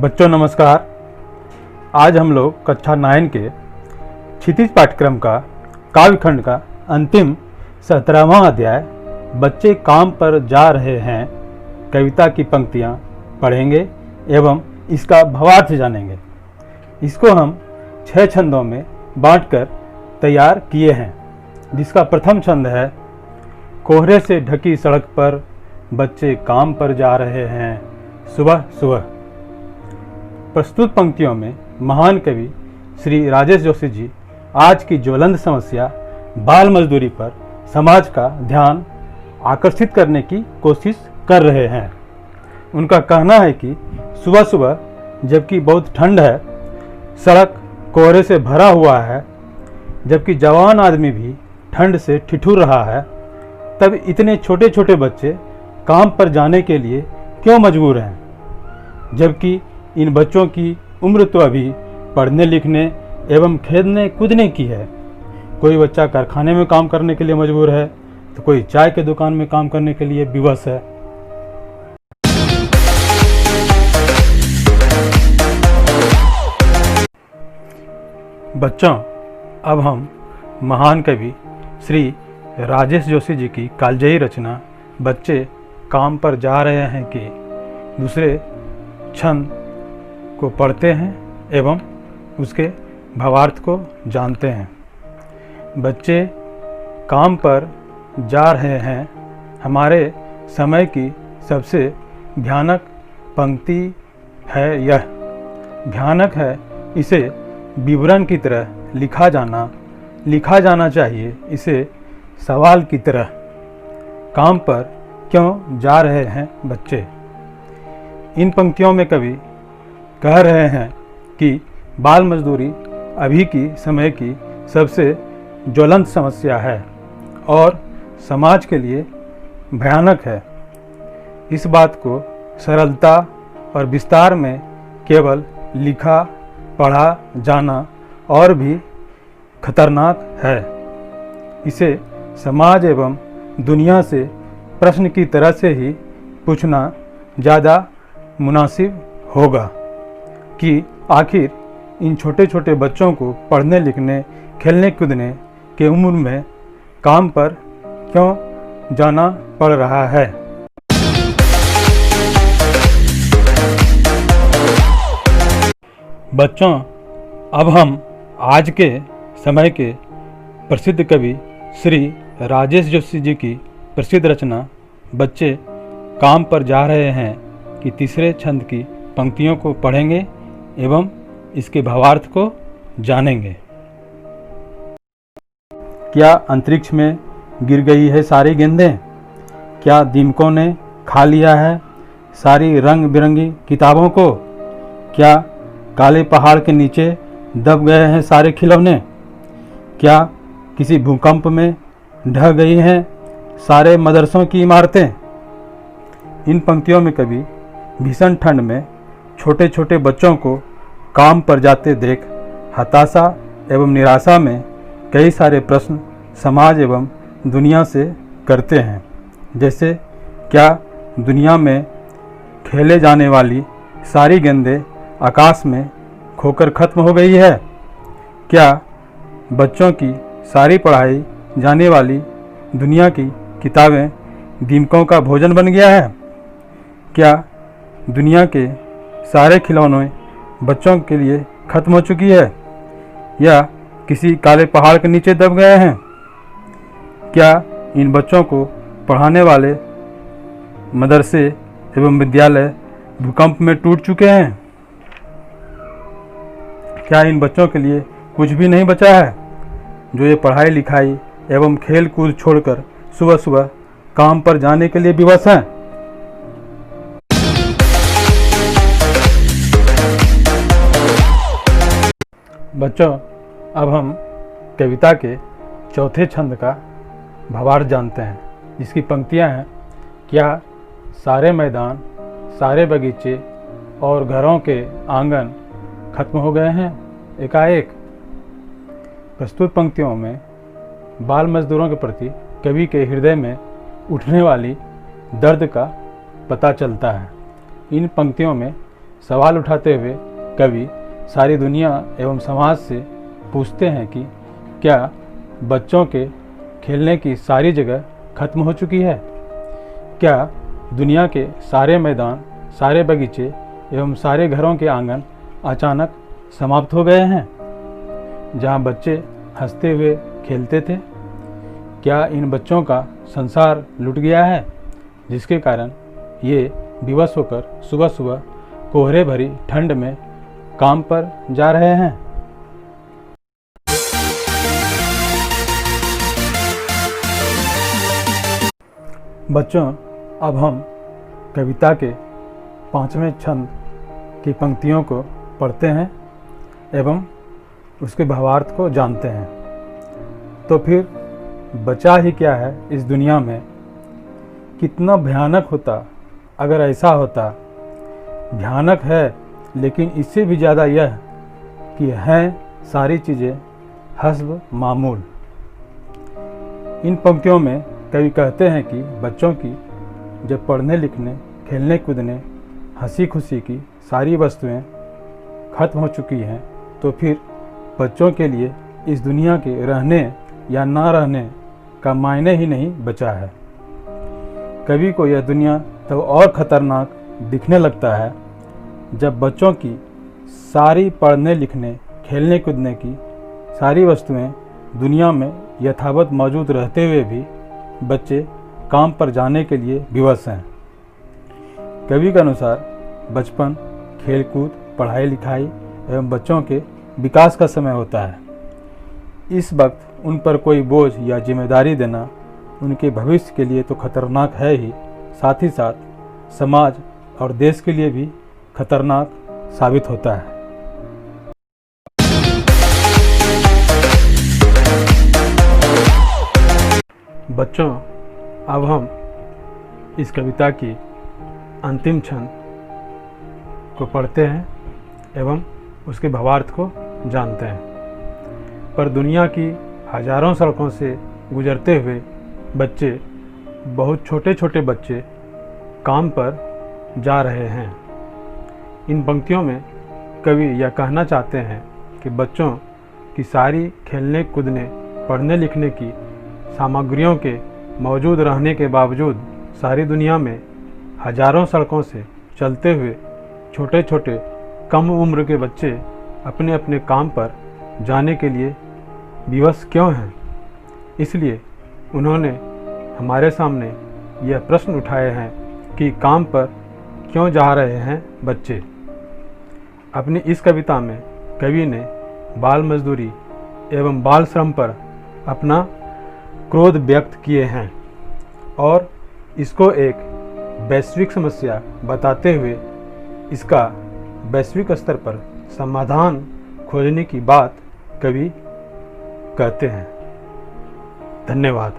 बच्चों नमस्कार। आज हम लोग कक्षा 9 के क्षितिज पाठ्यक्रम का काव्यखंड का अंतिम 17वां अध्याय बच्चे काम पर जा रहे हैं कविता की पंक्तियां पढ़ेंगे एवं इसका भावार्थ जानेंगे। इसको हम 6 छंदों में बांटकर तैयार किए हैं, जिसका प्रथम छंद है कोहरे से ढकी सड़क पर बच्चे काम पर जा रहे हैं सुबह सुबह। प्रस्तुत पंक्तियों में महान कवि श्री राजेश जोशी जी आज की ज्वलंत समस्या बाल मजदूरी पर समाज का ध्यान आकर्षित करने की कोशिश कर रहे हैं। उनका कहना है कि सुबह सुबह जबकि बहुत ठंड है, सड़क कोहरे से भरा हुआ है, जबकि जवान आदमी भी ठंड से ठिठुर रहा है, तब इतने छोटे छोटे बच्चे काम पर जाने के लिए क्यों मजबूर हैं? जबकि इन बच्चों की उम्र तो अभी पढ़ने लिखने एवं खेलने कूदने की है। कोई बच्चा कारखाने में काम करने के लिए मजबूर है, तो कोई चाय के दुकान में काम करने के लिए विवश है। बच्चों, अब हम महान कवि श्री राजेश जोशी जी की कालजयी रचना बच्चे काम पर जा रहे हैं कि दूसरे छंद को पढ़ते हैं एवं उसके भावार्थ को जानते हैं। बच्चे काम पर जा रहे हैं हमारे समय की सबसे भयानक पंक्ति है। यह भयानक है, इसे विवरण की तरह लिखा जाना चाहिए, इसे सवाल की तरह। काम पर क्यों जा रहे हैं बच्चे? इन पंक्तियों में कवि कह रहे हैं कि बाल मजदूरी अभी की समय की सबसे ज्वलंत समस्या है और समाज के लिए भयानक है। इस बात को सरलता और विस्तार में केवल लिखा पढ़ा जाना और भी खतरनाक है। इसे समाज एवं दुनिया से प्रश्न की तरह से ही पूछना ज़्यादा मुनासिब होगा कि आखिर इन छोटे छोटे बच्चों को पढ़ने लिखने खेलने कूदने के उम्र में काम पर क्यों जाना पड़ रहा है। बच्चों, अब हम आज के समय के प्रसिद्ध कवि श्री राजेश जोशी जी की प्रसिद्ध रचना बच्चे काम पर जा रहे हैं कि तीसरे छंद की पंक्तियों को पढ़ेंगे एवं इसके भावार्थ को जानेंगे। क्या अंतरिक्ष में गिर गई है सारी गेंदें? क्या दीमकों ने खा लिया है सारी रंग बिरंगी किताबों को? क्या काले पहाड़ के नीचे दब गए हैं सारे खिलौने? क्या किसी भूकंप में ढह गई हैं सारे मदरसों की इमारतें? इन पंक्तियों में कवि भीषण ठंड में छोटे छोटे बच्चों को काम पर जाते देख हताशा एवं निराशा में कई सारे प्रश्न समाज एवं दुनिया से करते हैं। जैसे, क्या दुनिया में खेले जाने वाली सारी गेंदें आकाश में खोकर खत्म हो गई है? क्या बच्चों की सारी पढ़ाई जाने वाली दुनिया की किताबें दीमकों का भोजन बन गया है? क्या दुनिया के सारे खिलौने बच्चों के लिए खत्म हो चुकी है या किसी काले पहाड़ के नीचे दब गए हैं? क्या इन बच्चों को पढ़ाने वाले मदरसे एवं विद्यालय भूकंप में टूट चुके हैं? क्या इन बच्चों के लिए कुछ भी नहीं बचा है जो ये पढ़ाई लिखाई एवं खेल कूद छोड़कर सुबह सुबह काम पर जाने के लिए विवश हैं? बच्चों, अब हम कविता के चौथे छंद का भावार्थ जानते हैं, जिसकी पंक्तियां हैं। क्या सारे मैदान, सारे बगीचे और घरों के आंगन खत्म हो गए हैं एकाएक? प्रस्तुत पंक्तियों में बाल मजदूरों के प्रति कवि के हृदय में उठने वाली दर्द का पता चलता है। इन पंक्तियों में सवाल उठाते हुए कवि सारी दुनिया एवं समाज से पूछते हैं कि क्या बच्चों के खेलने की सारी जगह खत्म हो चुकी है? क्या दुनिया के सारे मैदान, सारे बगीचे एवं सारे घरों के आंगन अचानक समाप्त हो गए हैं, जहां बच्चे हंसते हुए खेलते थे? क्या इन बच्चों का संसार लुट गया है, जिसके कारण ये विवश होकर सुबह सुबह कोहरे भरी ठंड में काम पर जा रहे हैं? बच्चों, अब हम कविता के 5वें छंद की पंक्तियों को पढ़ते हैं एवं उसके भावार्थ को जानते हैं। तो फिर बचा ही क्या है इस दुनिया में? कितना भयानक होता अगर ऐसा होता। भयानक है, लेकिन इससे भी ज़्यादा यह कि हैं सारी चीज़ें हस्ब मामूल। इन पंक्तियों में कवि कहते हैं कि बच्चों की जब पढ़ने लिखने, खेलने कूदने, हंसी खुशी की सारी वस्तुएं खत्म हो चुकी हैं, तो फिर बच्चों के लिए इस दुनिया के रहने या ना रहने का मायने ही नहीं बचा है। कवि को यह दुनिया तब और ख़तरनाक दिखने लगता है जब बच्चों की सारी पढ़ने लिखने, खेलने कूदने की सारी वस्तुएं दुनिया में यथावत मौजूद रहते हुए भी बच्चे काम पर जाने के लिए विवश हैं। कवि के अनुसार बचपन, खेलकूद, पढ़ाई लिखाई एवं बच्चों के विकास का समय होता है। इस वक्त उन पर कोई बोझ या जिम्मेदारी देना उनके भविष्य के लिए तो खतरनाक है ही, साथ ही साथ समाज और देश के लिए भी खतरनाक साबित होता है। बच्चों, अब हम इस कविता की अंतिम छंद को पढ़ते हैं एवं उसके भावार्थ को जानते हैं। पर दुनिया की हजारों सड़कों से गुजरते हुए बच्चे, बहुत छोटे छोटे बच्चे काम पर जा रहे हैं। इन पंक्तियों में कवि यह कहना चाहते हैं कि बच्चों की सारी खेलने कूदने, पढ़ने लिखने की सामग्रियों के मौजूद रहने के बावजूद सारी दुनिया में हजारों सड़कों से चलते हुए छोटे छोटे कम उम्र के बच्चे अपने अपने काम पर जाने के लिए विवश क्यों हैं। इसलिए उन्होंने हमारे सामने यह प्रश्न उठाए हैं कि काम पर क्यों जा रहे हैं बच्चे। अपनी इस कविता में कवि ने बाल मजदूरी एवं बाल श्रम पर अपना क्रोध व्यक्त किए हैं और इसको एक वैश्विक समस्या बताते हुए इसका वैश्विक स्तर पर समाधान खोजने की बात कवि कहते हैं। धन्यवाद।